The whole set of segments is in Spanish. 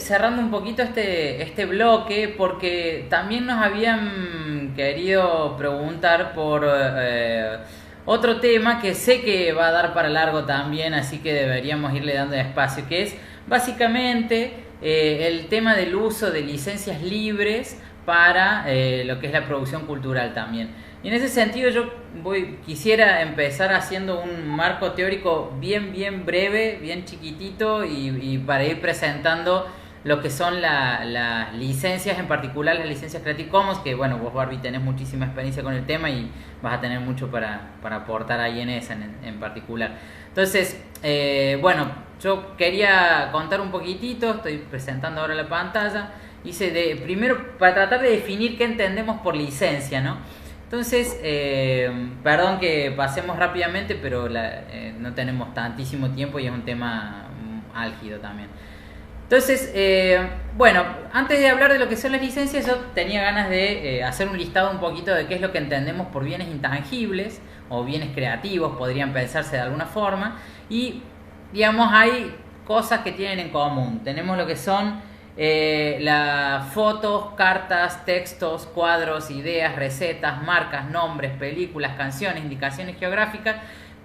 Cerrando un poquito este bloque, porque también nos habían querido preguntar por otro tema que sé que va a dar para largo también, así que deberíamos irle dando espacio, que es básicamente el tema del uso de licencias libres para lo que es la producción cultural también. Y en ese sentido quisiera empezar haciendo un marco teórico bien breve, bien chiquitito y para ir presentando lo que son las licencias, en particular las licencias Creative Commons, que bueno, vos Barbie tenés muchísima experiencia con el tema y vas a tener mucho para aportar ahí en esa en particular. Entonces, bueno, yo quería contar un poquitito, estoy presentando ahora la pantalla, primero para tratar de definir qué entendemos por licencia, ¿no? Entonces, perdón que pasemos rápidamente, pero no tenemos tantísimo tiempo y es un tema álgido también. Entonces, bueno, antes de hablar de lo que son las licencias, yo tenía ganas de hacer un listado un poquito de qué es lo que entendemos por bienes intangibles o bienes creativos, podrían pensarse de alguna forma. Y, digamos, hay cosas que tienen en común. Tenemos lo que son las fotos, cartas, textos, cuadros, ideas, recetas, marcas, nombres, películas, canciones, indicaciones geográficas.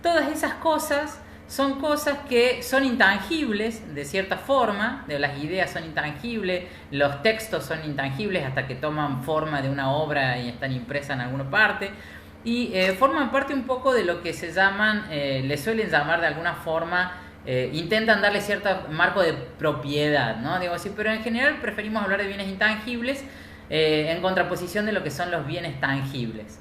Todas esas cosas son cosas que son intangibles de cierta forma, las ideas son intangibles, los textos son intangibles hasta que toman forma de una obra y están impresas en alguna parte, y forman parte un poco de lo que se llaman, le suelen llamar de alguna forma, intentan darle cierto marco de propiedad, ¿no? Digo así, pero en general preferimos hablar de bienes intangibles en contraposición de lo que son los bienes tangibles.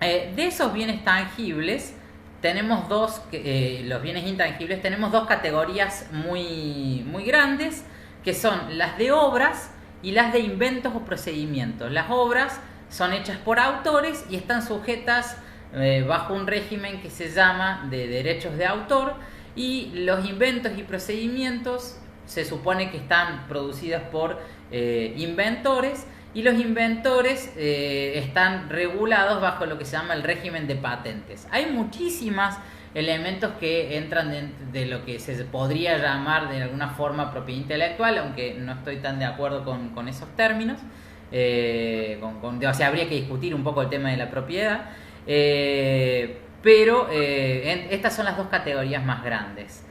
De esos bienes tangibles, tenemos los bienes intangibles, tenemos dos categorías muy grandes, que son las de obras y las de inventos o procedimientos. Las obras son hechas por autores y están sujetas bajo un régimen que se llama de derechos de autor, y los inventos y procedimientos se supone que están producidos por inventores, y los inventores están regulados bajo lo que se llama el régimen de patentes. Hay muchísimos elementos que entran de lo que se podría llamar de alguna forma propiedad intelectual, aunque no estoy tan de acuerdo con esos términos. O sea, habría que discutir un poco el tema de la propiedad. Pero estas son las dos categorías más grandes.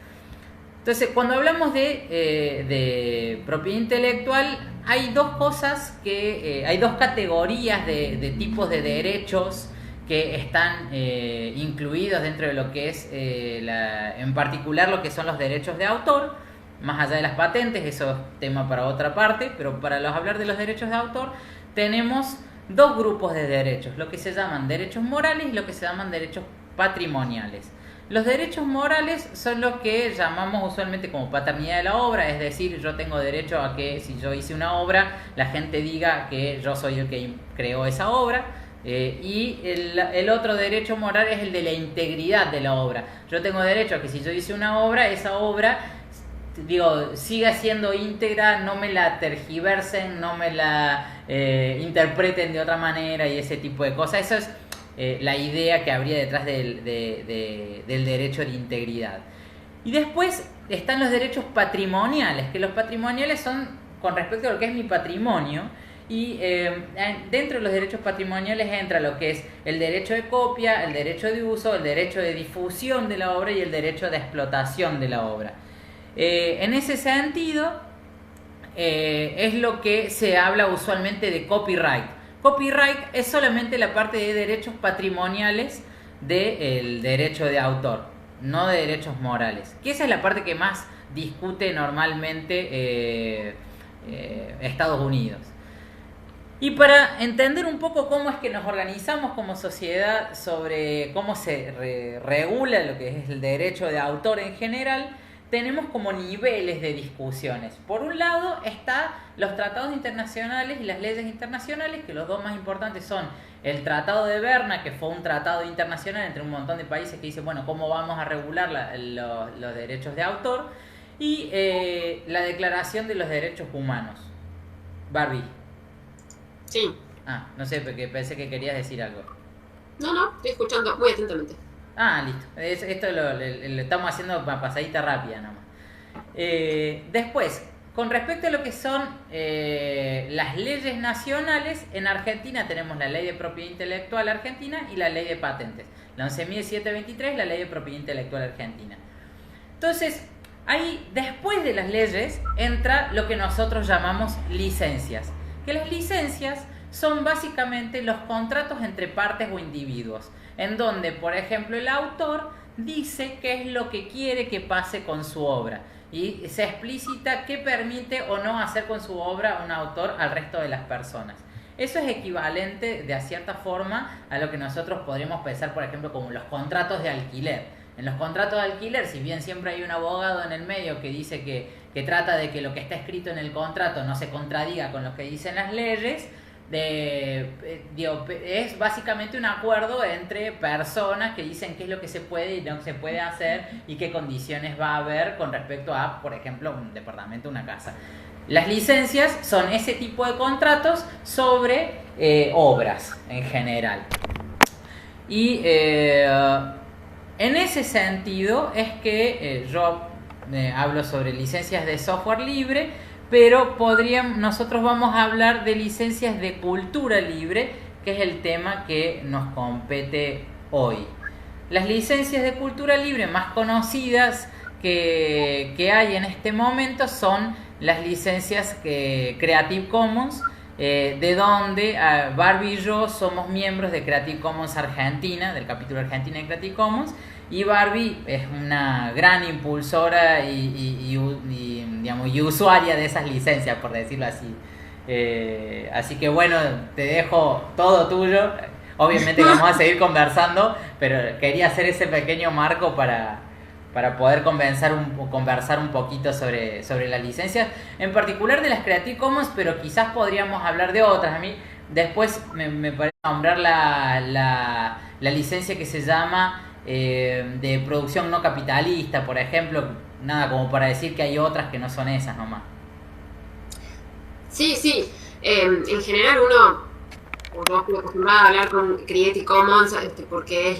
Entonces, cuando hablamos de propiedad intelectual, hay dos cosas hay dos categorías de tipos de derechos que están incluidos dentro de lo que es, en particular, lo que son los derechos de autor, más allá de las patentes, eso es tema para otra parte, pero para hablar de los derechos de autor, tenemos dos grupos de derechos, lo que se llaman derechos morales y lo que se llaman derechos patrimoniales. Los derechos morales son los que llamamos usualmente como paternidad de la obra, es decir, yo tengo derecho a que si yo hice una obra, la gente diga que yo soy el que creó esa obra. Y el otro derecho moral es el de la integridad de la obra. Yo tengo derecho a que si yo hice una obra, esa obra, siga siendo íntegra, no me la tergiversen, no me la interpreten de otra manera y ese tipo de cosas. Eso es la idea que habría detrás del derecho de integridad. Y después están los derechos patrimoniales, que los patrimoniales son con respecto a lo que es mi patrimonio, y dentro de los derechos patrimoniales entra lo que es el derecho de copia, el derecho de uso, el derecho de difusión de la obra y el derecho de explotación de la obra. En ese sentido, es lo que se habla usualmente de copyright. Copyright es solamente la parte de derechos patrimoniales del derecho de autor, no de derechos morales, que esa es la parte que más discute normalmente Estados Unidos. Y para entender un poco cómo es que nos organizamos como sociedad sobre cómo se regula lo que es el derecho de autor en general, tenemos como niveles de discusiones. Por un lado están los tratados internacionales y las leyes internacionales, que los dos más importantes son el Tratado de Berna, que fue un tratado internacional entre un montón de países que dice, bueno, cómo vamos a regular los derechos de autor, y la Declaración de los Derechos Humanos. Barbie. Sí. No sé, porque pensé que querías decir algo. No, estoy escuchando muy atentamente. Listo. Esto lo estamos haciendo para pasadita rápida nomás. Después, con respecto a lo que son las leyes nacionales, en Argentina tenemos la Ley de Propiedad Intelectual Argentina y la Ley de Patentes. La 11.723, la Ley de Propiedad Intelectual Argentina. Entonces, ahí, después de las leyes, entra lo que nosotros llamamos licencias. Que las licencias son básicamente los contratos entre partes o individuos, en donde, por ejemplo, el autor dice qué es lo que quiere que pase con su obra y se explicita qué permite o no hacer con su obra un autor al resto de las personas. Eso es equivalente de a cierta forma a lo que nosotros podríamos pensar, por ejemplo, como los contratos de alquiler. En los contratos de alquiler, si bien siempre hay un abogado en el medio que dice que trata de que lo que está escrito en el contrato no se contradiga con lo que dicen las leyes, es básicamente un acuerdo entre personas que dicen qué es lo que se puede y no se puede hacer y qué condiciones va a haber con respecto a, por ejemplo, un departamento, una casa. Las licencias son ese tipo de contratos sobre obras en general. Y en ese sentido es que yo hablo sobre licencias de software libre, pero nosotros vamos a hablar de licencias de cultura libre, que es el tema que nos compete hoy. Las licencias de cultura libre más conocidas que hay en este momento son las licencias Creative Commons, de donde Barbie y yo somos miembros de Creative Commons Argentina, del capítulo Argentina de Creative Commons, y Barbie es una gran impulsora y usuaria de esas licencias, por decirlo así. Así que bueno, te dejo todo tuyo. Obviamente vamos a seguir conversando, pero quería hacer ese pequeño marco para poder conversar un poquito sobre las licencias, en particular de las Creative Commons, pero quizás podríamos hablar de otras. A mí después me parece nombrar la licencia que se llama de producción no capitalista, por ejemplo, nada como para decir que hay otras que no son esas nomás. Sí. En general yo estoy acostumbrada a hablar con Creative Commons porque es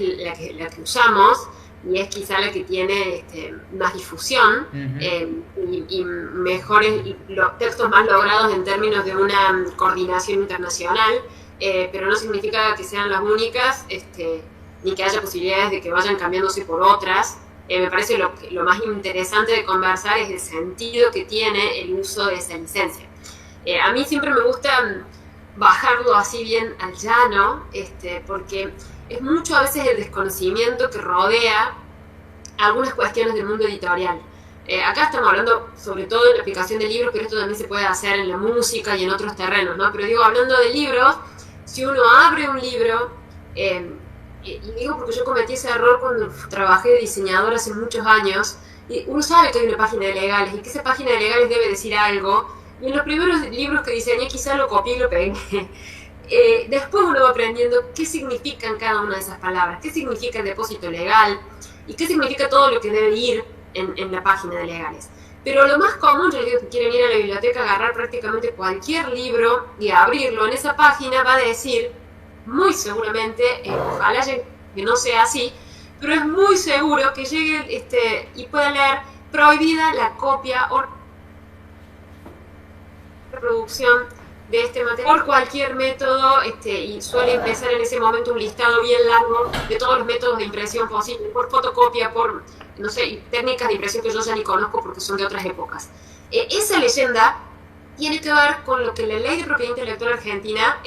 la que usamos y es quizá la que tiene más difusión. Uh-huh. Y mejores los textos más logrados en términos de una coordinación internacional, pero no significa que sean las únicas, ni que haya posibilidades de que vayan cambiándose por otras. Me parece lo más interesante de conversar es el sentido que tiene el uso de esa licencia. A mí siempre me gusta bajarlo así bien al llano, porque es mucho a veces el desconocimiento que rodea algunas cuestiones del mundo editorial. Acá estamos hablando sobre todo de la aplicación de libros, pero esto también se puede hacer en la música y en otros terrenos, ¿no? Pero digo, hablando de libros, si uno abre un libro, y digo porque yo cometí ese error cuando trabajé de diseñador hace muchos años, y uno sabe que hay una página de legales y que esa página de legales debe decir algo, y en los primeros libros que diseñé quizás lo copié y lo pegué. Después uno va aprendiendo qué significan cada una de esas palabras, qué significa el depósito legal y qué significa todo lo que debe ir en la página de legales. Pero lo más común, yo les digo que quieren ir a la biblioteca, agarrar prácticamente cualquier libro y abrirlo en esa página, va a decir, muy seguramente, ojalá que no sea así, pero es muy seguro que llegue y pueda leer prohibida la copia o reproducción de este material por cualquier método, y suele empezar en ese momento un listado bien largo de todos los métodos de impresión posibles, por fotocopia, por, no sé, técnicas de impresión que yo ya ni conozco porque son de otras épocas. Esa leyenda tiene que ver con lo que la Ley de Propiedad Intelectual Argentina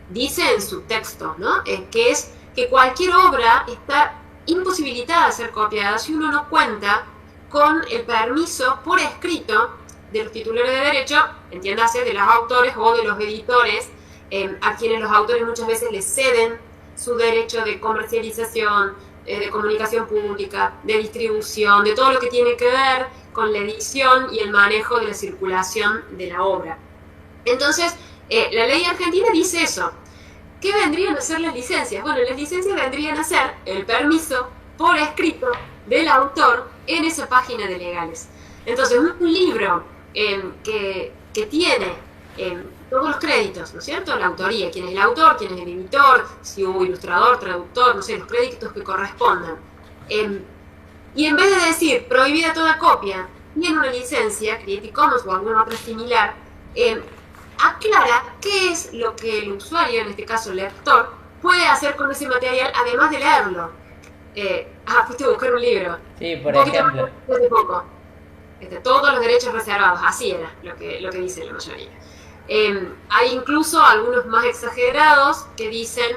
dice en su texto, ¿no? Que es que cualquier obra está imposibilitada de ser copiada si uno no cuenta con el permiso por escrito de los titulares de derecho, entiéndase, de los autores o de los editores, a quienes los autores muchas veces les ceden su derecho de comercialización, de comunicación pública, de distribución, de todo lo que tiene que ver con la edición y el manejo de la circulación de la obra. Entonces, la ley argentina dice eso. ¿Qué vendrían a ser las licencias? Bueno, las licencias vendrían a ser el permiso por escrito del autor en esa página de legales. Entonces, un libro que tiene todos los créditos, ¿no es cierto? La autoría, quién es el autor, quién es el editor, si hubo ilustrador, traductor, no sé, los créditos que correspondan. Y en vez de decir prohibida toda copia, tiene una licencia, Creative Commons o alguna otra similar, aclara qué es lo que el usuario, en este caso el lector, puede hacer con ese material además de leerlo. Fuiste a buscar un libro. Sí, por ejemplo. Hace poco. Todos los derechos reservados, así era lo que dice la mayoría. Hay incluso algunos más exagerados que dicen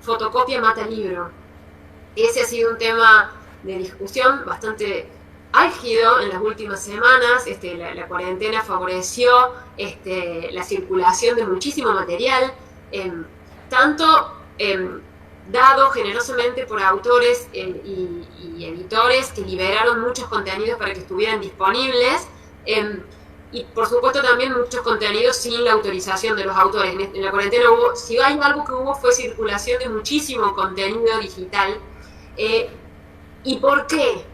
fotocopia mata libro. Ese ha sido un tema de discusión bastante álgido en las últimas semanas. La cuarentena favoreció la circulación de muchísimo material, tanto dado generosamente por autores y editores que liberaron muchos contenidos para que estuvieran disponibles, y por supuesto también muchos contenidos sin la autorización de los autores. En la cuarentena si hay algo que hubo fue circulación de muchísimo contenido digital. ¿Y por qué?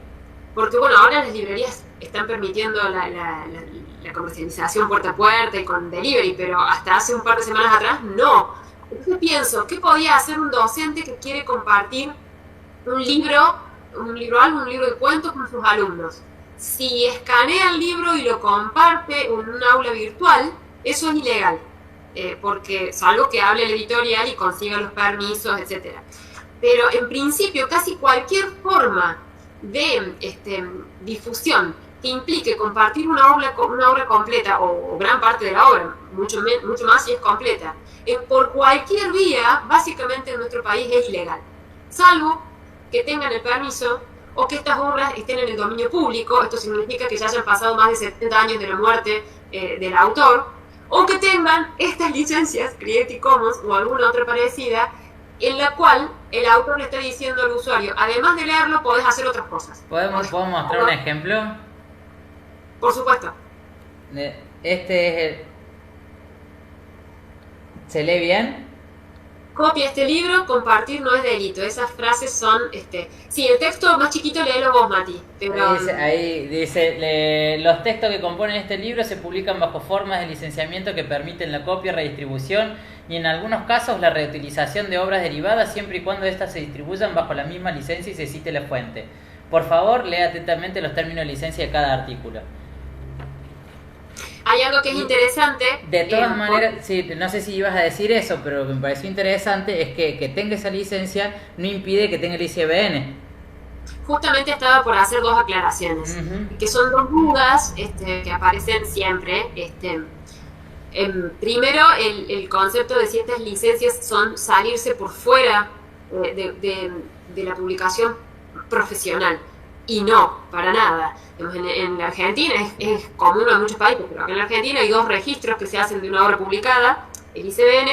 Porque bueno, ahora las librerías están permitiendo la comercialización puerta a puerta y con delivery, pero hasta hace un par de semanas atrás no. Entonces pienso, ¿qué podía hacer un docente que quiere compartir un libro álbum, un libro de cuentos con sus alumnos? Si escanea el libro y lo comparte en un aula virtual, eso es ilegal, porque salvo que hable el editorial y consiga los permisos, etc. Pero en principio casi cualquier forma de difusión que implique compartir una obra completa o gran parte de la obra, mucho más si es completa, por cualquier vía, básicamente en nuestro país es ilegal, salvo que tengan el permiso o que estas obras estén en el dominio público. Esto significa que ya hayan pasado más de 70 años de la muerte del autor, o que tengan estas licencias Creative Commons o alguna otra parecida, en la cual el autor le está diciendo al usuario, además de leerlo, podés hacer otras cosas. ¿Podemos mostrar un ejemplo? Por supuesto. Este es ¿Se lee bien? Copia este libro, compartir no es delito. Esas frases son, sí, el texto más chiquito léelo vos, Mati. Pero... Ahí dice, los textos que componen este libro se publican bajo formas de licenciamiento que permiten la copia, redistribución y en algunos casos la reutilización de obras derivadas siempre y cuando éstas se distribuyan bajo la misma licencia y se cite la fuente. Por favor, lea atentamente los términos de licencia de cada artículo. Hay algo que es interesante. De todas maneras, sí, no sé si ibas a decir eso, pero lo que me pareció interesante es que tenga esa licencia no impide que tenga el ISBN. Justamente estaba por hacer dos aclaraciones, que son dos dudas que aparecen siempre. Primero, el concepto de ciertas licencias son salirse por fuera de la publicación profesional. Y no, para nada. En la Argentina es común en muchos países, pero acá en la Argentina hay dos registros que se hacen de una obra publicada, el ISBN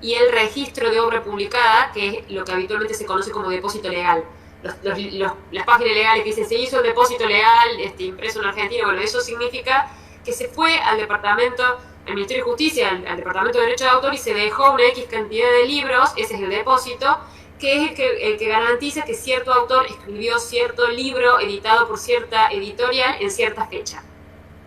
y el registro de obra publicada, que es lo que habitualmente se conoce como depósito legal. Las páginas legales que dicen se hizo el depósito legal impreso en Argentina, bueno, eso significa que se fue al Ministerio de Justicia, al Departamento de Derecho de Autor, y se dejó una X cantidad de libros, ese es el depósito, que es el que garantiza que cierto autor escribió cierto libro editado por cierta editorial en cierta fecha,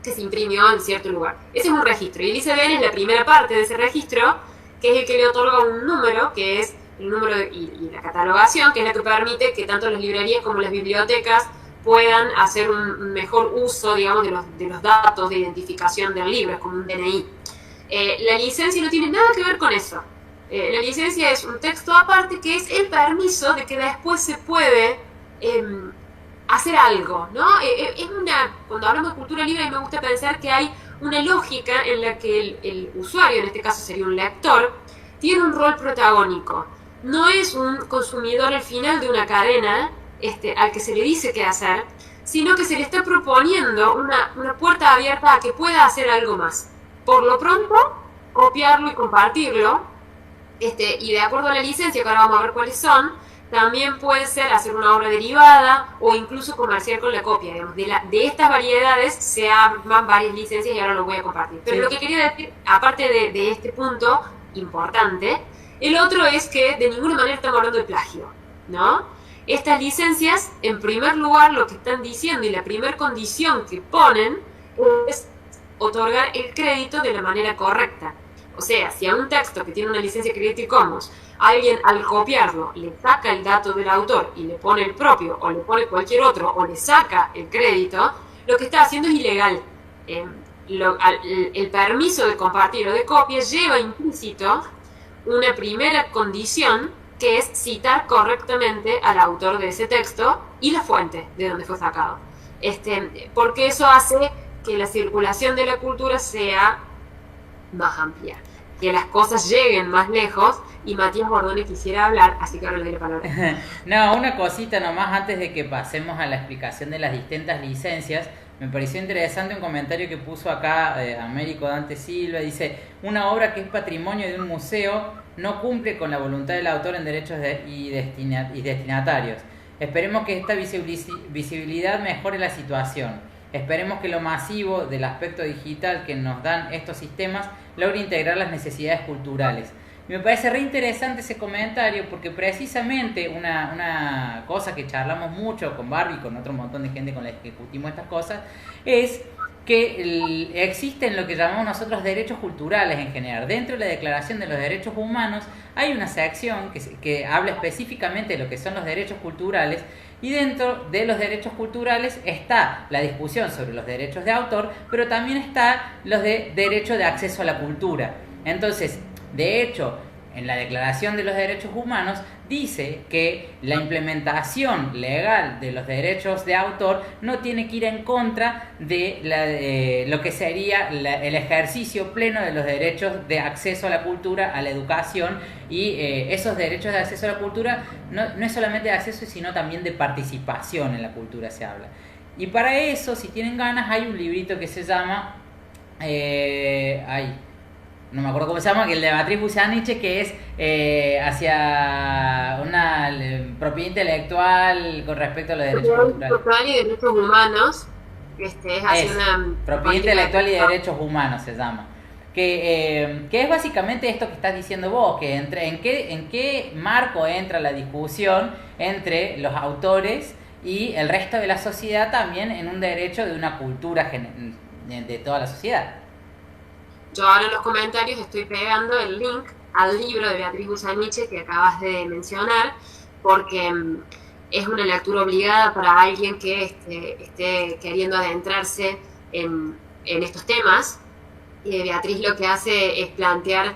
que se imprimió en cierto lugar. Ese es un registro, y el ISBN es la primera parte de ese registro, que es el que le otorga un número, que es el número y la catalogación, que es la que permite que tanto las librerías como las bibliotecas puedan hacer un mejor uso, digamos, de los datos de identificación del libro, es como un DNI. La licencia no tiene nada que ver con eso. La licencia es un texto aparte que es el permiso de que después se puede hacer algo, ¿no? Cuando hablamos de cultura libre, a mí me gusta pensar que hay una lógica en la que el usuario, en este caso sería un lector, tiene un rol protagónico. No es un consumidor al final de una cadena al que se le dice qué hacer, sino que se le está proponiendo una puerta abierta a que pueda hacer algo más. Por lo pronto, copiarlo y compartirlo. Y de acuerdo a la licencia, que ahora vamos a ver cuáles son, también puede ser hacer una obra derivada o incluso comerciar con la copia. Digamos, de estas variedades se arman varias licencias y ahora lo voy a compartir. Pero sí, lo que quería decir, aparte de este punto importante, el otro es que de ninguna manera estamos hablando de plagio, ¿no? Estas licencias, en primer lugar, lo que están diciendo y la primera condición que ponen es otorgar el crédito de la manera correcta. O sea, si a un texto que tiene una licencia Creative Commons, alguien al copiarlo le saca el dato del autor y le pone el propio, o le pone cualquier otro, o le saca el crédito, lo que está haciendo es ilegal. El permiso de compartir o de copia lleva implícito una primera condición, que es citar correctamente al autor de ese texto y la fuente de donde fue sacado. Porque eso hace que la circulación de la cultura sea más amplia, que las cosas lleguen más lejos. Y Matías Bordone quisiera hablar, así que ahora le doy la palabra. No, una cosita nomás antes de que pasemos a la explicación de las distintas licencias. Me pareció interesante un comentario que puso acá Américo Dante Silva. Dice: una obra que es patrimonio de un museo no cumple con la voluntad del autor en derechos y destinatarios. Esperemos que esta visibilidad mejore la situación. Esperemos que lo masivo del aspecto digital que nos dan estos sistemas logre integrar las necesidades culturales. Y me parece re interesante ese comentario, porque precisamente una cosa que charlamos mucho con Barbie y con otro montón de gente con la que discutimos estas cosas, es que existen lo que llamamos nosotros derechos culturales en general. Dentro de la Declaración de los Derechos Humanos hay una sección que habla específicamente de lo que son los derechos culturales, y dentro de los derechos culturales está la discusión sobre los derechos de autor, pero también está los de derecho de acceso a la cultura. Entonces, de hecho, en la Declaración de los Derechos Humanos dice que la implementación legal de los derechos de autor no tiene que ir en contra de lo que sería el ejercicio pleno de los derechos de acceso a la cultura, a la educación, y esos derechos de acceso a la cultura no es solamente de acceso, sino también de participación en la cultura se habla. Y para eso, si tienen ganas, hay un librito que se llama... no me acuerdo cómo se llama, que el de Beatriz Busaniche, que es hacia una propiedad intelectual con respecto a los derechos culturales. Propiedad y derechos humanos, es hacia una... Propiedad intelectual y derechos humanos se llama. Que es básicamente esto que estás diciendo vos, que en qué marco entra la discusión entre los autores y el resto de la sociedad también en un derecho de una cultura de toda la sociedad. Yo ahora en los comentarios estoy pegando el link al libro de Beatriz Busaniche que acabas de mencionar, porque es una lectura obligada para alguien que esté queriendo adentrarse en estos temas. Beatriz lo que hace es plantear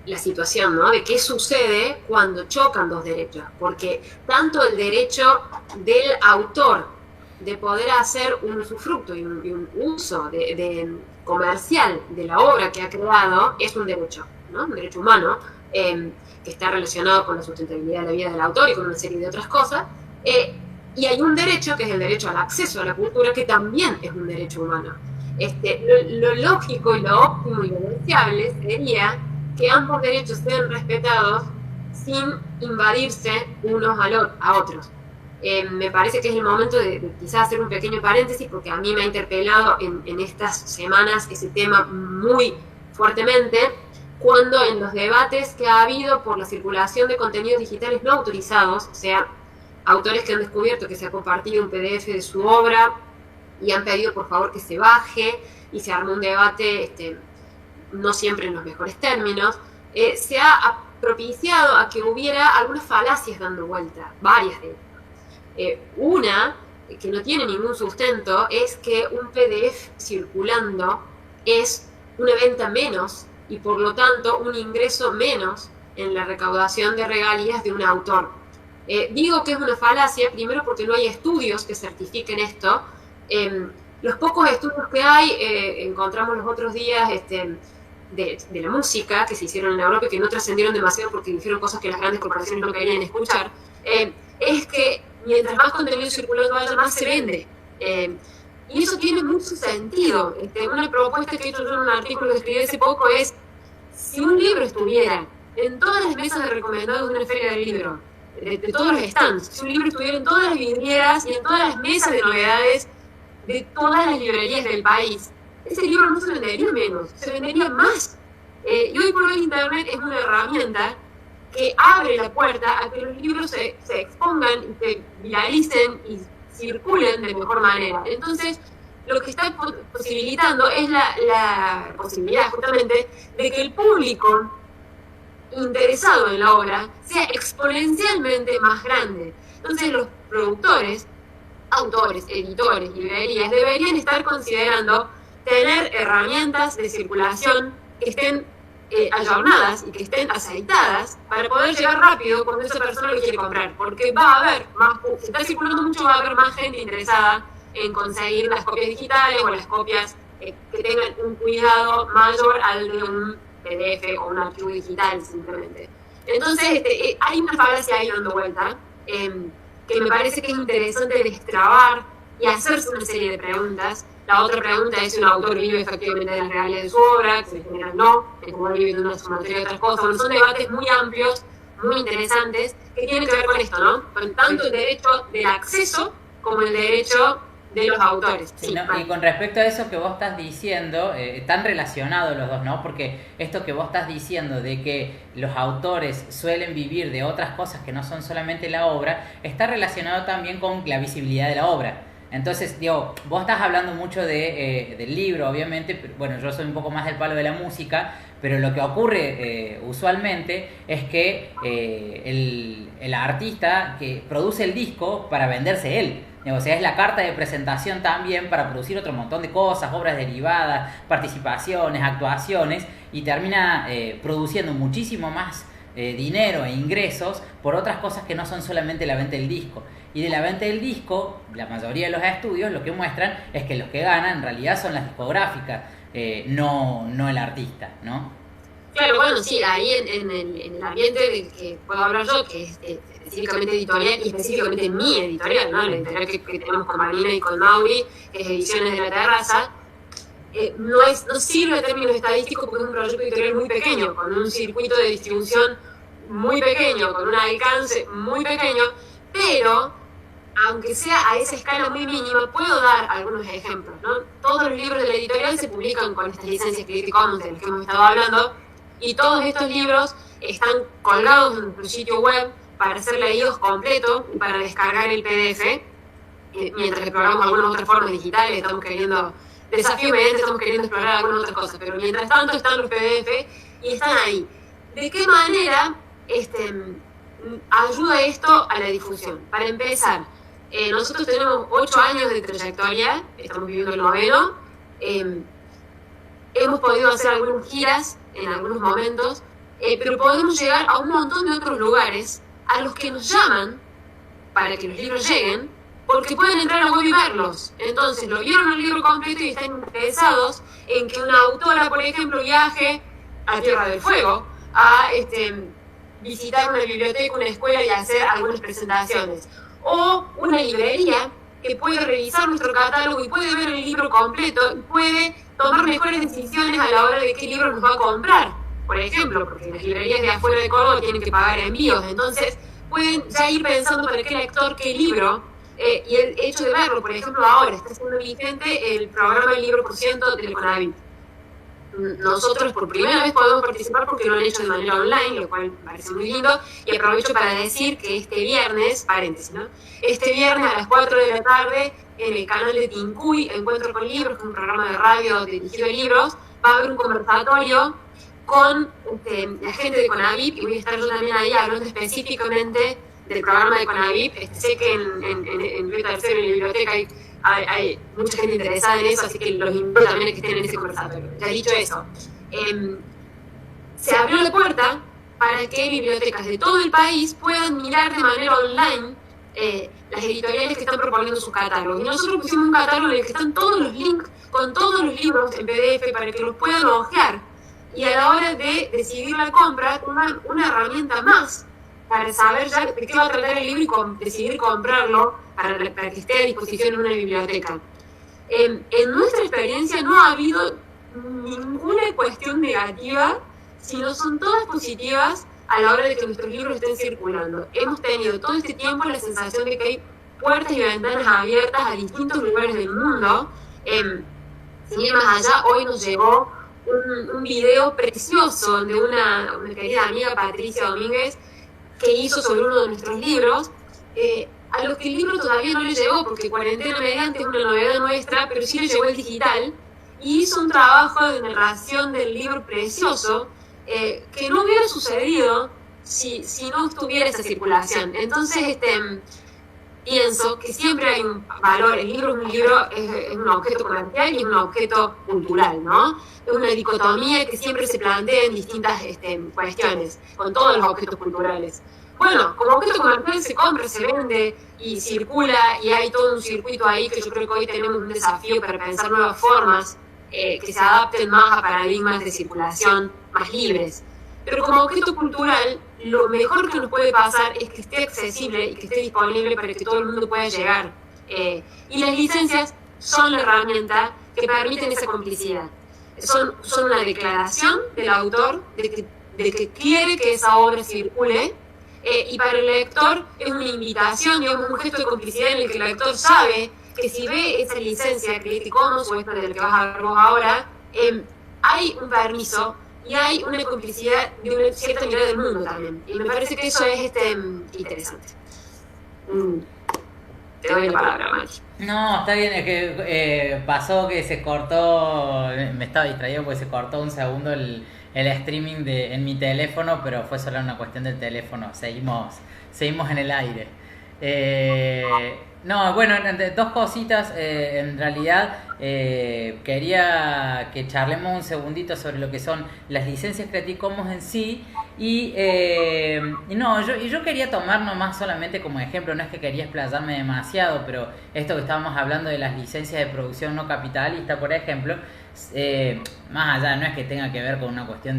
la situación, ¿no?, de qué sucede cuando chocan dos derechos, porque tanto el derecho del autor de poder hacer un usufructo y un uso comercial de la obra que ha creado es un derecho, ¿no?, un derecho humano, que está relacionado con la sustentabilidad de la vida del autor y con una serie de otras cosas, y hay un derecho que es el derecho al acceso a la cultura, que también es un derecho humano. Lo lógico y lo óptimo y lo deseable sería que ambos derechos sean respetados sin invadirse unos a otros. Me parece que es el momento de quizás hacer un pequeño paréntesis, porque a mí me ha interpelado en estas semanas ese tema muy fuertemente, cuando en los debates que ha habido por la circulación de contenidos digitales no autorizados, o sea, autores que han descubierto que se ha compartido un PDF de su obra y han pedido por favor que se baje, y se armó un debate no siempre en los mejores términos, se ha propiciado a que hubiera algunas falacias dando vuelta, varias de ellas. Una, que no tiene ningún sustento, es que un PDF circulando es una venta menos y por lo tanto un ingreso menos en la recaudación de regalías de un autor. Digo que es una falacia, primero porque no hay estudios que certifiquen esto. Los pocos estudios que hay, encontramos los otros días de la música que se hicieron en Europa y que no trascendieron demasiado porque dijeron cosas que las grandes corporaciones no querían escuchar, es que mientras más contenido circulando haya, más se vende. Y eso tiene mucho sentido. Una propuesta que he hecho yo en un artículo que escribí hace poco es: si un libro estuviera en todas las mesas de recomendados de una feria del libro, de todos los stands, si un libro estuviera en todas las vidrieras y en todas las mesas de novedades de todas las librerías del país, ese libro no se vendería menos, se vendería más. Y hoy por hoy Internet es una herramienta que abre la puerta a que los libros se expongan y se viralicen y circulen de mejor manera. Entonces, lo que está posibilitando es la posibilidad justamente de que el público interesado en la obra sea exponencialmente más grande. Entonces, los productores autores, editores, librerías deberían estar considerando tener herramientas de circulación que estén ayornadas y que estén aceitadas para poder llegar rápido cuando esa persona lo quiere comprar, porque va a haber más, si está circulando mucho, va a haber más gente interesada en conseguir las copias digitales o las copias que tengan un cuidado mayor al de un PDF o un archivo digital simplemente. Entonces hay una falacia ahí dando vuelta que me parece que es interesante destrabar y hacerse una serie de preguntas. La otra pregunta es si un autor vive efectivamente de las regalías de su obra, que en general no, en general vive de una sumatoria de otras cosas. Bueno, son debates muy amplios, muy interesantes, que tienen que ver con esto, ¿no? Con tanto el derecho del acceso como el derecho de los autores. Sí, no, y con respecto a eso que vos estás diciendo, están relacionados los dos, ¿no? Porque esto que vos estás diciendo de que los autores suelen vivir de otras cosas que no son solamente la obra, está relacionado también con la visibilidad de la obra. Entonces, digo, vos estás hablando mucho del libro, obviamente, pero, bueno, yo soy un poco más del palo de la música, pero lo que ocurre usualmente es que el artista que produce el disco para venderse él. O sea, es la carta de presentación también para producir otro montón de cosas, obras derivadas, participaciones, actuaciones, y termina produciendo muchísimo más dinero e ingresos por otras cosas que no son solamente la venta del disco. Y de la venta del disco, la mayoría de los estudios lo que muestran es que los que ganan en realidad son las discográficas, no el artista, ¿no? Claro, bueno, sí, ahí en el ambiente del que puedo hablar yo, que es específicamente editorial y específicamente mi editorial, ¿no? La editorial que tenemos con Marina y con Mauri, que es Ediciones de la Terraza, no sirve en términos estadísticos porque es un proyecto editorial muy pequeño, con un circuito de distribución muy pequeño, con un alcance muy pequeño, pero aunque sea a esa escala muy mínima, puedo dar algunos ejemplos, ¿no? Todos los libros de la editorial se publican con estas licencias Creative Commons de las que hemos estado hablando, y todos estos libros están colgados en nuestro sitio web para ser leídos completos y para descargar el PDF, mientras exploramos algunas otras formas digitales, estamos queriendo, desafío mediante, estamos queriendo explorar algunas otras cosas, pero mientras tanto están los PDF y están ahí. ¿De qué manera ayuda esto a la difusión? Para empezar, nosotros tenemos 8 años de trayectoria, estamos viviendo el 9º, hemos podido hacer algunas giras en algunos momentos, pero podemos llegar a un montón de otros lugares a los que nos llaman para que los libros lleguen, porque pueden entrar a la web y verlos. Entonces, lo vieron el libro completo y están interesados en que una autora, por ejemplo, viaje a Tierra del Fuego a visitar una biblioteca, una escuela y hacer algunas presentaciones. O una librería que puede revisar nuestro catálogo y puede ver el libro completo y puede tomar mejores decisiones a la hora de qué libro nos va a comprar, por ejemplo, porque las librerías de afuera de Córdoba tienen que pagar envíos, entonces pueden ya ir pensando para qué lector, qué libro, y el hecho de verlo, por ejemplo, ahora está siendo vigente el programa del libro por ciento del CONAVIP. Nosotros por primera vez podemos participar porque lo han hecho de manera online, lo cual me parece muy lindo, y aprovecho para decir que este viernes, paréntesis, ¿no? Este viernes a las 4 de la tarde, en el canal de Tincuy, Encuentro con Libros, que es un programa de radio dirigido a libros, va a haber un conversatorio con la gente de CONAVIP, y voy a estar yo también ahí hablando específicamente del programa de CONAVIP. Sé que en Río Tercero, en la biblioteca, hay mucha gente interesada en eso, así que los invito también a que estén en ese conversatorio. Ya dicho eso, se abrió la puerta para que bibliotecas de todo el país puedan mirar de manera online las editoriales que están proponiendo sus catálogos. Y nosotros pusimos un catálogo en el que están todos los links con todos los libros en PDF para que los puedan hojear y a la hora de decidir la compra tengan una herramienta más para saber ya de qué va a tratar el libro y decidir comprarlo para que esté a disposición en una biblioteca. En nuestra experiencia no ha habido ninguna cuestión negativa, sino son todas positivas a la hora de que nuestros libros estén circulando. Hemos tenido todo este tiempo la sensación de que hay puertas y ventanas abiertas a distintos lugares del mundo. Sin ir más allá, hoy nos llegó un video precioso de una querida amiga, Patricia Domínguez, que hizo sobre uno de nuestros libros, a los que el libro todavía no le llegó, porque Cuarentena Mediante es una novedad nuestra, pero sí le llegó el digital, y hizo un trabajo de narración del libro precioso, que no hubiera sucedido si no estuviera esa circulación. Entonces, pienso que siempre hay un valor. El libro es un objeto comercial y es un objeto cultural, ¿no? Es una dicotomía que siempre se plantea en distintas cuestiones, con todos los objetos culturales. Bueno, como objeto comercial se compra, se vende y circula, y hay todo un circuito ahí que yo creo que hoy tenemos un desafío para pensar nuevas formas que se adapten más a paradigmas de circulación más libres. Pero como objeto cultural, lo mejor que nos puede pasar es que esté accesible y que esté disponible para que todo el mundo pueda llegar. Y las licencias son la herramienta que permiten esa complicidad. Son una declaración del autor de que quiere que esa obra circule, y para el lector es una invitación, digamos, un gesto de complicidad en el que el lector sabe que si ve esa licencia de Creative Commons o esta de la que vas a hablar vos ahora, hay un permiso y hay una complicidad de una cierta mirada del mundo también. Y me parece que eso es interesante. Te doy la palabra, Mari. No, está bien, es que pasó que se cortó, me estaba distraído porque se cortó un segundo el streaming en mi teléfono, pero fue solo una cuestión del teléfono, seguimos en el aire. No, bueno, dos cositas, en realidad quería que charlemos un segundito sobre lo que son las licencias Creative Commons en sí y yo quería tomar nomás solamente como ejemplo, no es que quería explayarme demasiado, pero esto que estábamos hablando de las licencias de producción no capitalista, por ejemplo, más allá, no es que tenga que ver con una cuestión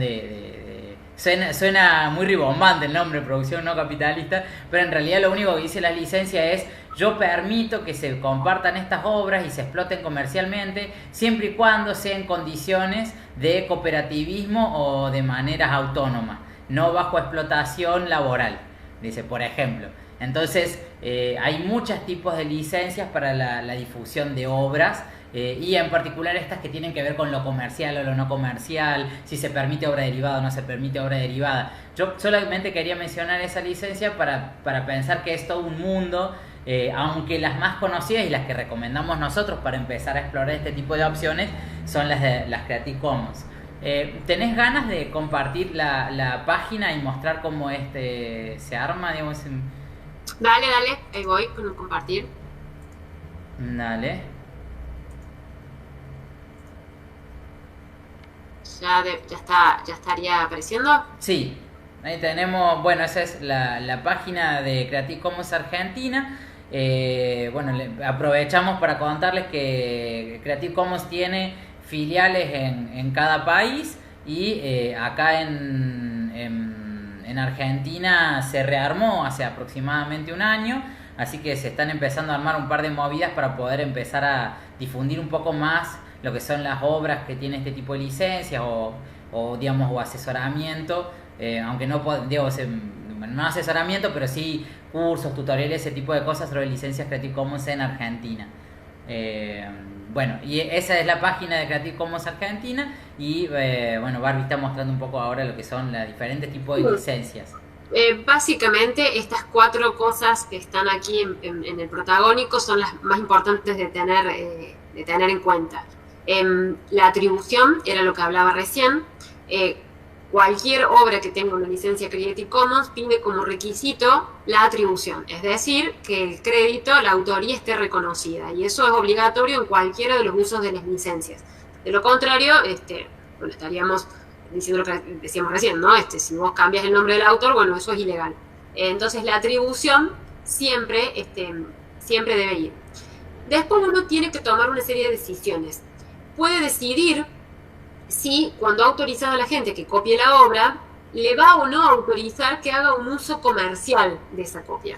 suena muy ribombante el nombre, producción no capitalista, pero en realidad lo único que dice la licencia es: yo permito que se compartan estas obras y se exploten comercialmente siempre y cuando sean condiciones de cooperativismo o de maneras autónomas, no bajo explotación laboral, dice, por ejemplo. Entonces hay muchos tipos de licencias para la difusión de obras, y en particular estas que tienen que ver con lo comercial o lo no comercial, si se permite obra derivada o no se permite obra derivada. Yo solamente quería mencionar esa licencia para pensar que es todo un mundo, aunque las más conocidas y las que recomendamos nosotros para empezar a explorar este tipo de opciones son las Creative Commons. ¿Tenés ganas de compartir la página y mostrar cómo se arma, digamos? Dale, ahí voy con compartir. Dale. Ya estaría apareciendo. Sí, ahí tenemos, bueno, esa es la página de Creative Commons Argentina. Aprovechamos para contarles que Creative Commons tiene filiales en cada país y acá en Argentina se rearmó hace aproximadamente un año, así que se están empezando a armar un par de movidas para poder empezar a difundir un poco más lo que son las obras que tiene este tipo de licencias o asesoramiento, aunque no asesoramiento, pero sí cursos, tutoriales, ese tipo de cosas sobre licencias Creative Commons en Argentina. Y esa es la página de Creative Commons Argentina y Barbie está mostrando un poco ahora lo que son los diferentes tipos de licencias. Básicamente estas 4 cosas que están aquí en el protagónico son las más importantes de tener en cuenta. La atribución era lo que hablaba recién. Cualquier obra que tenga una licencia Creative Commons pide como requisito la atribución, es decir, que el crédito, la autoría esté reconocida, y eso es obligatorio en cualquiera de los usos de las licencias. De lo contrario, estaríamos diciendo lo que decíamos recién, ¿no? Si vos cambias el nombre del autor, bueno, eso es ilegal. Entonces la atribución siempre debe ir. Después uno tiene que tomar una serie de decisiones. Puede decidir si cuando ha autorizado a la gente que copie la obra, le va o no autorizar que haga un uso comercial de esa copia.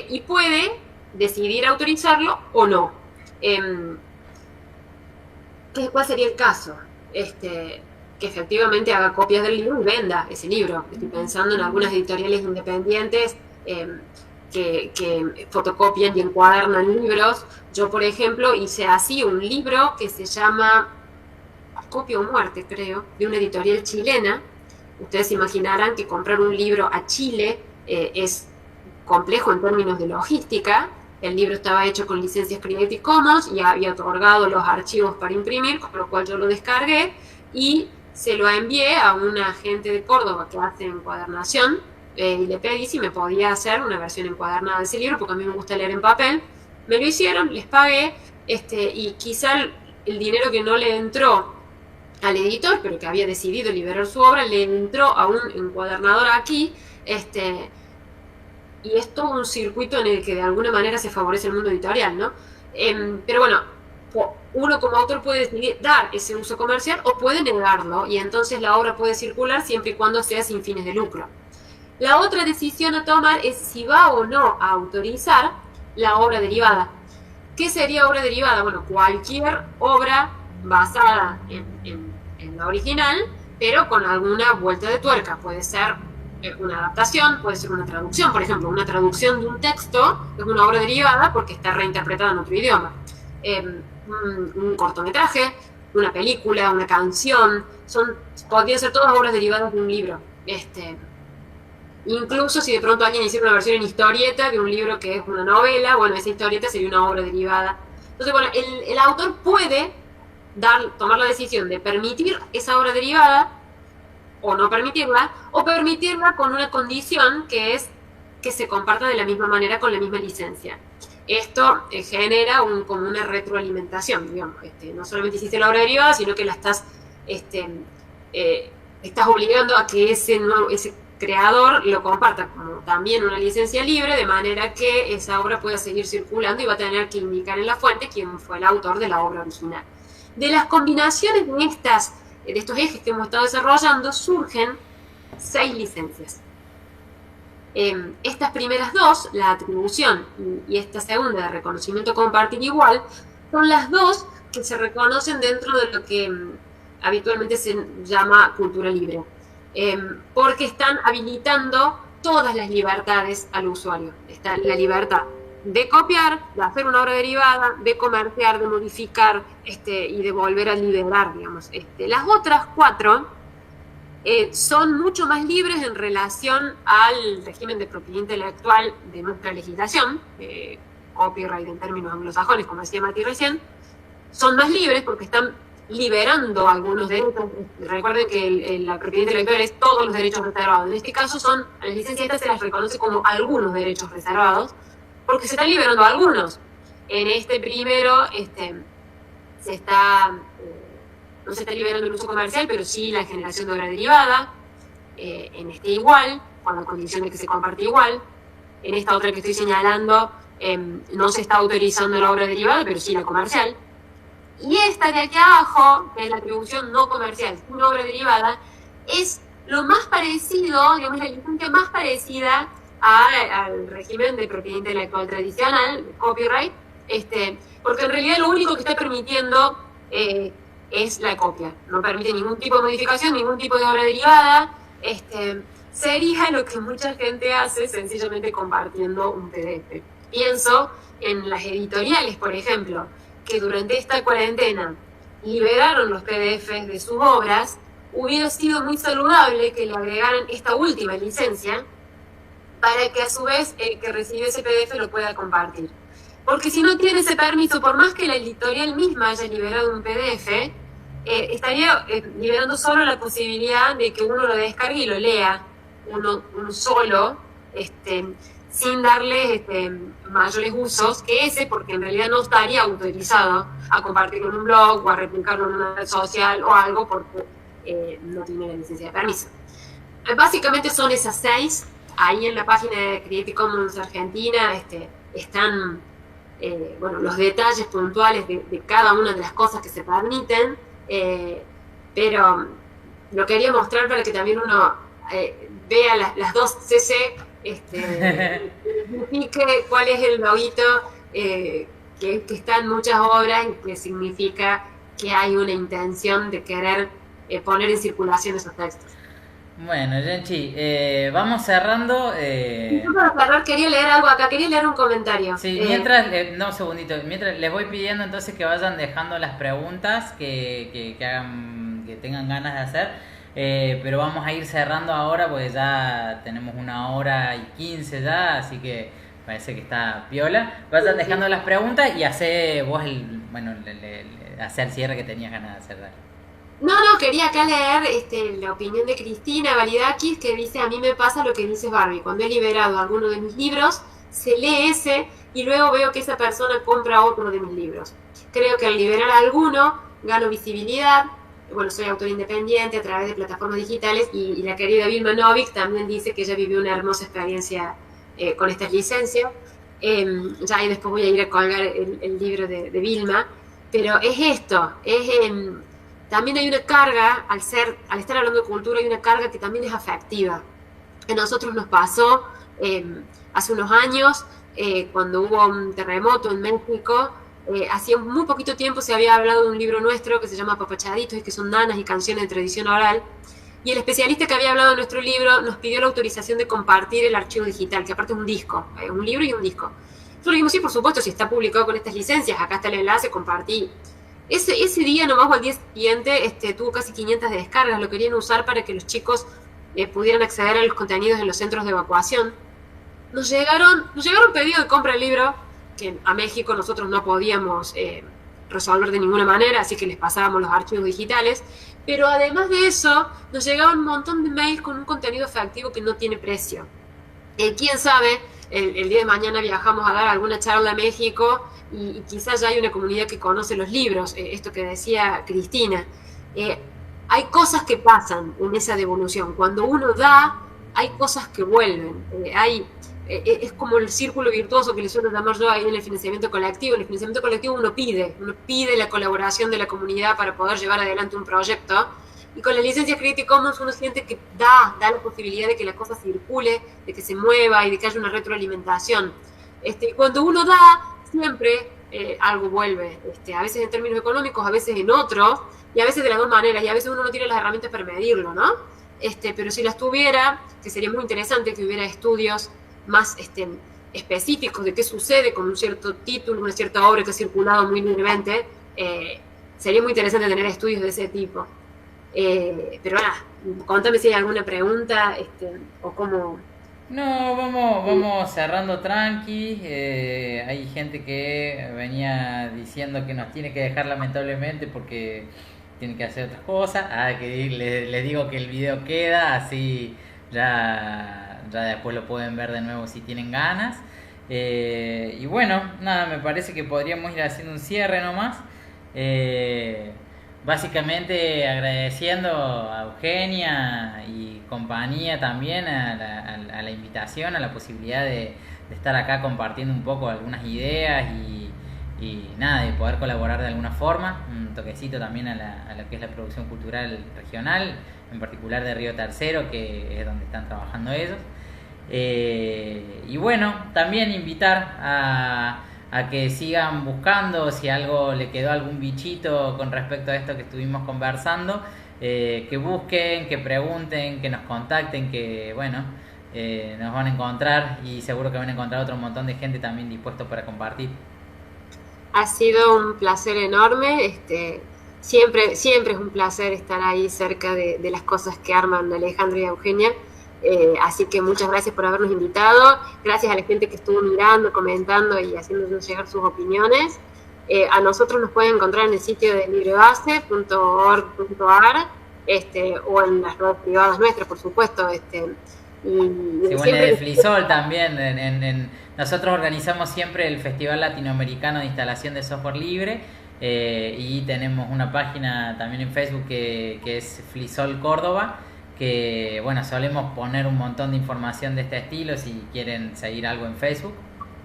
Y puede decidir autorizarlo o no. ¿Cuál sería el caso? Que efectivamente haga copias del libro y venda ese libro. Estoy pensando en algunas editoriales independientes que fotocopian y encuadernan libros. Yo, por ejemplo, hice así un libro que se llama Copia o Muerte, creo, de una editorial chilena. Ustedes imaginarán que comprar un libro a Chile es complejo en términos de logística. El libro estaba hecho con licencias Creative Commons y había otorgado los archivos para imprimir, con lo cual yo lo descargué y se lo envié a una agente de Córdoba que hace encuadernación, y le pedí si me podía hacer una versión encuadernada de ese libro, porque a mí me gusta leer en papel. Me lo hicieron, les pagué, y quizá el dinero que no le entró al editor, pero que había decidido liberar su obra, le entró a un encuadernador aquí, y es todo un circuito en el que de alguna manera se favorece el mundo editorial, ¿no? Pero bueno, uno como autor puede decidir dar ese uso comercial o puede negarlo, y entonces la obra puede circular siempre y cuando sea sin fines de lucro. La otra decisión a tomar es si va o no a autorizar la obra derivada. ¿Qué sería obra derivada? Bueno, cualquier obra basada en la original, pero con alguna vuelta de tuerca. Puede ser una adaptación, puede ser una traducción. Por ejemplo, una traducción de un texto es una obra derivada porque está reinterpretada en otro idioma. Un cortometraje, una película, una canción, podrían ser todas obras derivadas de un libro. Incluso si de pronto alguien hiciera una versión en historieta de un libro que es una novela, bueno, esa historieta sería una obra derivada. Entonces, bueno, el autor puede tomar la decisión de permitir esa obra derivada o no permitirla, o permitirla con una condición que es que se comparta de la misma manera con la misma licencia. Esto genera como una retroalimentación, digamos. No solamente hiciste la obra derivada, sino que la estás obligando a que ese creador lo comparta como también una licencia libre, de manera que esa obra pueda seguir circulando y va a tener que indicar en la fuente quién fue el autor de la obra original. De las combinaciones de estos ejes que hemos estado desarrollando surgen 6 licencias. Estas primeras 2, la atribución y esta segunda de reconocimiento compartir igual, son las 2 que se reconocen dentro de lo que habitualmente se llama cultura libre. Porque están habilitando todas las libertades al usuario. Está la libertad de copiar, de hacer una obra derivada, de comerciar, de modificar y de volver a liberar, digamos. Las otras 4 son mucho más libres en relación al régimen de propiedad intelectual de nuestra legislación, copyright en términos anglosajones, como decía Mati recién. Son más libres porque están liberando algunos derechos. Recuerden que la propiedad intelectual es todos los derechos reservados. En este caso a las licencias estas se las reconoce como algunos derechos reservados, porque se están liberando algunos. En este primero no se está liberando el uso comercial, pero sí la generación de obra derivada. En este igual, con la condición de que se comparte igual. En esta otra que estoy señalando, no se está autorizando la obra derivada, pero sí la comercial. Y esta de aquí abajo, que es la atribución no comercial, una obra derivada, es lo más parecido, digamos, la licencia más parecida al régimen de propiedad intelectual tradicional, de copyright, porque en realidad lo único que está permitiendo es la copia. No permite ningún tipo de modificación, ningún tipo de obra derivada. Sería lo que mucha gente hace sencillamente compartiendo un PDF. Pienso en las editoriales, por ejemplo, que durante esta cuarentena liberaron los PDFs de sus obras. Hubiera sido muy saludable que le agregaran esta última licencia para que a su vez el que recibe ese PDF lo pueda compartir. Porque si no tiene ese permiso, por más que la editorial misma haya liberado un PDF, estaría liberando solo la posibilidad de que uno lo descargue y lo lea uno solo, sin darle mayores usos que ese, porque en realidad no estaría autorizado a compartirlo en un blog o a replicarlo en una red social o algo, porque no tiene la licencia de permiso. Básicamente son esas 6. Ahí en la página de Creative Commons Argentina están los detalles puntuales de cada una de las cosas que se permiten, pero lo quería mostrar para que también uno vea las 2 CC, signifique cuál es el loguito que está en muchas obras y que significa que hay una intención de querer poner en circulación esos textos. Bueno, Genchi, vamos cerrando. Yo para cerrar quería leer algo acá, quería leer un comentario. Sí, mientras, un segundito, mientras les voy pidiendo entonces que vayan dejando las preguntas que hagan, que tengan ganas de hacer, pero vamos a ir cerrando ahora porque ya tenemos 1h15 ya, así que parece que está piola. Vayan dejando las preguntas y hace vos hacer el cierre que tenías ganas de hacer. Dale. No, quería acá leer la opinión de Cristina Validakis, que dice: a mí me pasa lo que dice Barbie, cuando he liberado alguno de mis libros, se lee ese y luego veo que esa persona compra otro de mis libros. Creo que al liberar alguno, gano visibilidad. Bueno, soy autor independiente a través de plataformas digitales, y la querida Vilma Novik también dice que ella vivió una hermosa experiencia con estas licencias. Ya y después voy a ir a colgar el libro de Vilma, pero es esto, también hay una carga, al estar hablando de cultura, hay una carga que también es afectiva. A nosotros nos pasó hace unos años, cuando hubo un terremoto en México. Hacía muy poquito tiempo se había hablado de un libro nuestro que se llama Papachaditos, y que son nanas y canciones de tradición oral. Y el especialista que había hablado de nuestro libro nos pidió la autorización de compartir el archivo digital, que aparte es un disco, un libro y un disco. Nosotros dijimos: sí, por supuesto, si está publicado con estas licencias, acá está el enlace, compartí. Ese día nomás, o al día siguiente, tuvo casi 500 descargas. Lo querían usar para que los chicos pudieran acceder a los contenidos en los centros de evacuación. Nos llegaron pedidos de compra del libro, que a México nosotros no podíamos resolver de ninguna manera, así que les pasábamos los archivos digitales. Pero además de eso, nos llegaban un montón de mails con un contenido efectivo que no tiene precio. Quién sabe, el día de mañana viajamos a dar alguna charla a México y quizás ya hay una comunidad que conoce los libros, esto que decía Cristina. Hay cosas que pasan en esa devolución. Cuando uno da, hay cosas que vuelven. Es como el círculo virtuoso que le suelo llamar yo ahí en el financiamiento colectivo. En el financiamiento colectivo uno pide la colaboración de la comunidad para poder llevar adelante un proyecto. Y con la licencia Creative Commons uno siente que da la posibilidad de que la cosa circule, de que se mueva y de que haya una retroalimentación. Cuando uno da, siempre algo vuelve. A veces en términos económicos, a veces en otros, y a veces de las dos maneras. Y a veces uno no tiene las herramientas para medirlo, ¿no? Pero si las tuviera, que sería muy interesante que hubiera estudios más específicos de qué sucede con un cierto título, una cierta obra que ha circulado muy libremente, sería muy interesante tener estudios de ese tipo. Pero nada, contame si hay alguna pregunta o cómo. No, vamos cerrando tranqui. Hay gente que venía diciendo que nos tiene que dejar lamentablemente porque tiene que hacer otras cosas. Que les digo que el video queda, así ya después lo pueden ver de nuevo si tienen ganas. Y bueno, nada, me parece que podríamos ir haciendo un cierre nomás. Básicamente agradeciendo a Eugenia y compañía también a la invitación, a la posibilidad de estar acá compartiendo un poco algunas ideas y nada, de poder colaborar de alguna forma, un toquecito también a lo que es la producción cultural regional, en particular de Río Tercero, que es donde están trabajando ellos. Y bueno, también invitar a que sigan buscando, si algo le quedó algún bichito con respecto a esto que estuvimos conversando, que busquen, que pregunten, que nos contacten, que bueno, nos van a encontrar y seguro que van a encontrar otro montón de gente también dispuesto para compartir. Ha sido un placer enorme, siempre es un placer estar ahí cerca de las cosas que arman Alejandro y Eugenia. Así que muchas gracias por habernos invitado, gracias a la gente que estuvo mirando, comentando y haciéndonos llegar sus opiniones. A nosotros nos pueden encontrar en el sitio de librebase.org.ar o en las redes privadas nuestras, por supuesto. Bueno, de Flisol también. Nosotros organizamos siempre el Festival Latinoamericano de Instalación de Software Libre, y tenemos una página también en Facebook que es Flisol Córdoba, que bueno, solemos poner un montón de información de este estilo si quieren seguir algo en Facebook.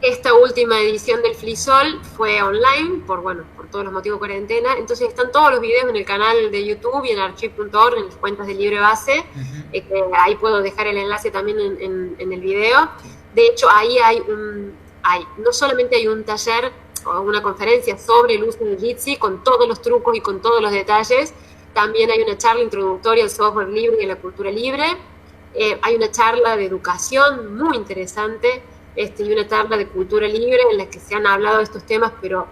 Esta última edición del Flisol fue online por todos los motivos de cuarentena, entonces están todos los videos en el canal de YouTube y en archive.org, en las cuentas de LibreBase. Ahí puedo dejar el enlace también en el video. De hecho, ahí no solamente hay un taller o una conferencia sobre el uso de Jitsi con todos los trucos y con todos los detalles. También hay una charla introductoria al software libre y a la cultura libre. Hay una charla de educación muy interesante, y una charla de cultura libre en la que se han hablado de estos temas, pero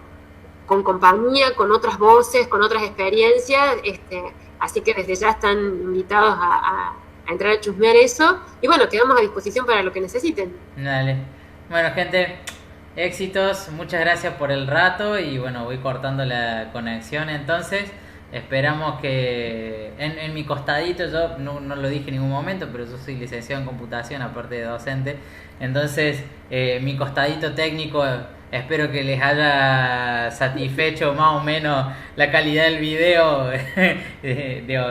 con compañía, con otras voces, con otras experiencias. Así que desde ya están invitados a entrar a chusmear eso. Y bueno, quedamos a disposición para lo que necesiten. Dale. Bueno, gente, éxitos. Muchas gracias por el rato. Y bueno, voy cortando la conexión entonces. Esperamos que en mi costadito, yo no lo dije en ningún momento, pero yo soy licenciado en computación aparte de docente, entonces mi costadito técnico espero que les haya satisfecho más o menos la calidad del video. Digo,